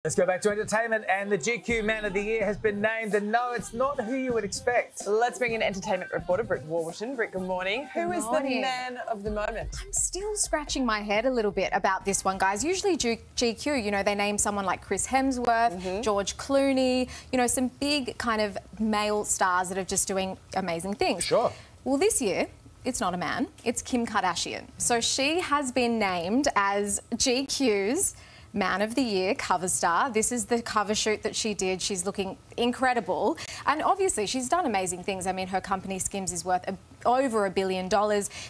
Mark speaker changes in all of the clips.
Speaker 1: Let's go back to entertainment, and the GQ Man of the Year has been named, and no, it's not who you would expect.
Speaker 2: Let's bring in entertainment reporter Britt Warburton. Britt, good morning. Who is the man of the moment?
Speaker 3: I'm still scratching my head a little bit about this one, guys. Usually GQ, you know, they name someone like Chris Hemsworth, George Clooney, you know, some big kind of male stars that are just doing amazing things.
Speaker 1: Sure.
Speaker 3: Well, this year, it's not a man, it's Kim Kardashian. So she has been named as GQ's Man of the Year cover star. This is the cover shoot that she did. She's looking incredible. And obviously, she's done amazing things. I mean, her company, Skims, is worth over $1 billion.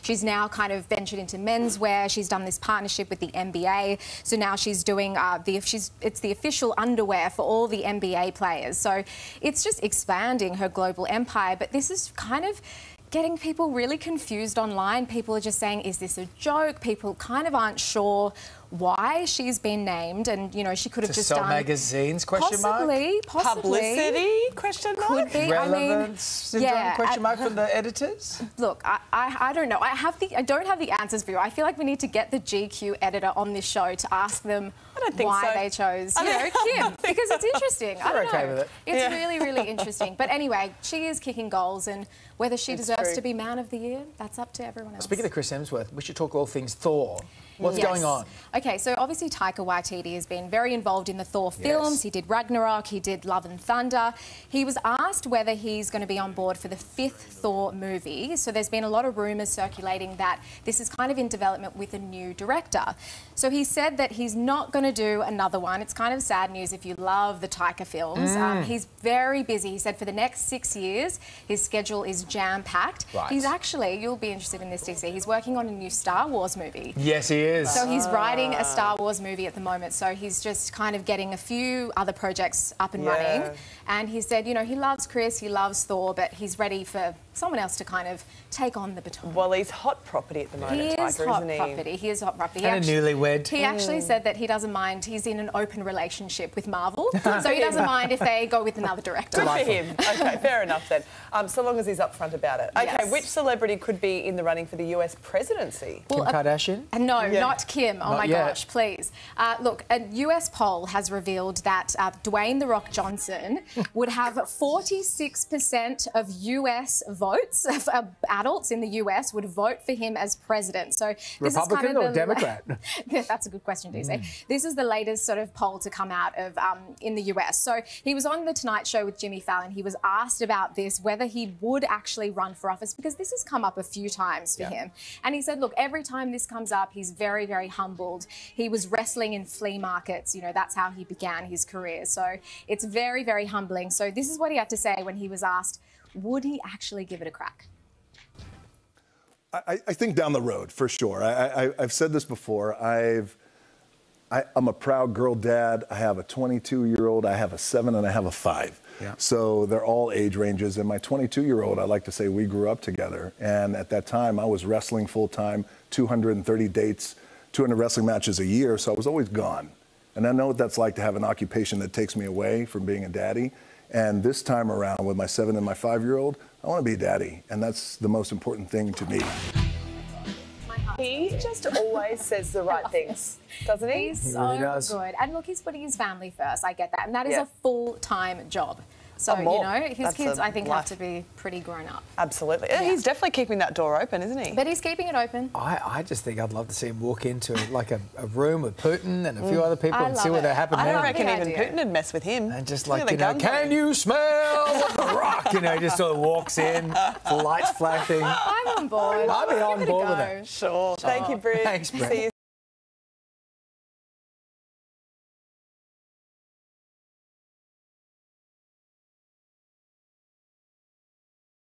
Speaker 3: She's now kind of ventured into menswear. She's done this partnership with the NBA. So now she's doing it's the official underwear for all the NBA players. So it's just expanding her global empire. But this is kind of getting people really confused online. People are just saying, is this a joke? People kind of aren't sure why she's been named, and you know, she could have just
Speaker 1: sell
Speaker 3: done
Speaker 1: magazines, question mark?
Speaker 3: Possibly.
Speaker 2: Publicity, question mark?
Speaker 3: Could be.
Speaker 1: Relevance syndrome,
Speaker 3: yeah,
Speaker 1: question mark from the editors?
Speaker 3: Look, I don't know. I don't have the answers for you. I feel like we need to get the GQ editor on this show to ask them why they chose, you know, Kim, because it's interesting. I don't know.
Speaker 1: Okay with it.
Speaker 3: It's really, really interesting. But anyway, she is kicking goals, and whether she deserves to be Man of the Year, that's up to everyone else.
Speaker 1: Speaking of Chris Hemsworth, we should talk all things Thor. What's going on?
Speaker 3: Okay, so obviously Taika Waititi has been very involved in the Thor films.
Speaker 1: Yes.
Speaker 3: He did Ragnarok, he did Love and Thunder. He was asked whether he's going to be on board for the 5th Thor movie. So there's been a lot of rumours circulating that this is kind of in development with a new director. So he said that he's not going to do another one. It's kind of sad news if you love the Taika films. He's very busy. He said for the next 6 years, his schedule is jam-packed.
Speaker 1: Right.
Speaker 3: He's actually, you'll be interested in this, DC, he's working on a new Star Wars movie.
Speaker 1: Yes, he is.
Speaker 3: So he's writing a Star Wars movie at the moment, so he's just kind of getting a few other projects up and running. And he said, you know, he loves Chris, he loves Thor, but he's ready for someone else to kind of take on the baton.
Speaker 2: Well, he's hot property at the moment,
Speaker 3: He is
Speaker 2: Taika,
Speaker 3: hot
Speaker 2: isn't he?
Speaker 3: property. He is hot property.
Speaker 1: And a newlywed.
Speaker 3: He actually said that he doesn't mind. He's in an open relationship with Marvel, so he doesn't mind if they go with another director.
Speaker 2: Good for him. Okay, fair enough then. So long as he's upfront about it. Okay,
Speaker 3: Yes.
Speaker 2: which celebrity could be in the running for the US presidency?
Speaker 1: Kim Kardashian?
Speaker 3: No, not Kim. Oh
Speaker 1: Not
Speaker 3: my
Speaker 1: yet.
Speaker 3: gosh, please. Look, a US poll has revealed that Dwayne "The Rock" Johnson would have 46% of US votes, of adults in the US would vote for him as president. So this
Speaker 1: Republican
Speaker 3: is kind of
Speaker 1: or Democrat?
Speaker 3: Yeah, that's a good question, DC. This is the latest sort of poll to come out of in the US. So he was on The Tonight Show with Jimmy Fallon. He was asked about this, whether he would actually run for office, because this has come up a few times for him. And he said, look, every time this comes up, he's very, very humbled. He was wrestling in flea markets. You know, that's how he began his career. So it's very, very humbling. So this is what he had to say when he was asked, would he actually give it a crack?
Speaker 4: I think down the road, for sure. I've said this before. I'm a proud girl dad. I have a 22-year-old, I have a 7, and I have a 5. Yeah. So they're all age ranges. And my 22-year-old, I like to say we grew up together. And at that time, I was wrestling full-time, 230 dates, 200 wrestling matches a year. So I was always gone. And I know what that's like to have an occupation that takes me away from being a daddy. And this time around, with my 7 and my 5-year-old, I want to be a daddy. And that's the most important thing to me.
Speaker 2: He just always says the right things, doesn't he?
Speaker 3: He's
Speaker 1: really
Speaker 3: so
Speaker 1: does.
Speaker 3: good. And look, he's putting his family first. I get that. And that is a full-time job. So, you
Speaker 2: more.
Speaker 3: know, his
Speaker 2: That's
Speaker 3: kids,
Speaker 2: a
Speaker 3: I think,
Speaker 2: life.
Speaker 3: have to be pretty grown up.
Speaker 2: Absolutely. He's definitely keeping that door open, isn't he?
Speaker 3: But he's keeping it open.
Speaker 1: I just think I'd love to see him walk into like a room with Putin and a few other people and see what happened
Speaker 2: I
Speaker 1: then.
Speaker 2: don't reckon
Speaker 3: the
Speaker 2: even
Speaker 3: idea.
Speaker 2: Putin would mess with him.
Speaker 1: And just
Speaker 2: Look
Speaker 1: like,
Speaker 2: at
Speaker 1: you
Speaker 2: the
Speaker 1: know,
Speaker 2: gun
Speaker 1: can
Speaker 2: going.
Speaker 1: you smell the rock? You know, he just sort of walks in, lights flashing.
Speaker 3: I'm on board.
Speaker 1: I'd be on
Speaker 3: Give it a
Speaker 1: board with
Speaker 3: go.
Speaker 1: that.
Speaker 2: Sure. Thank you, Britt.
Speaker 1: Thanks, Britt.
Speaker 2: See you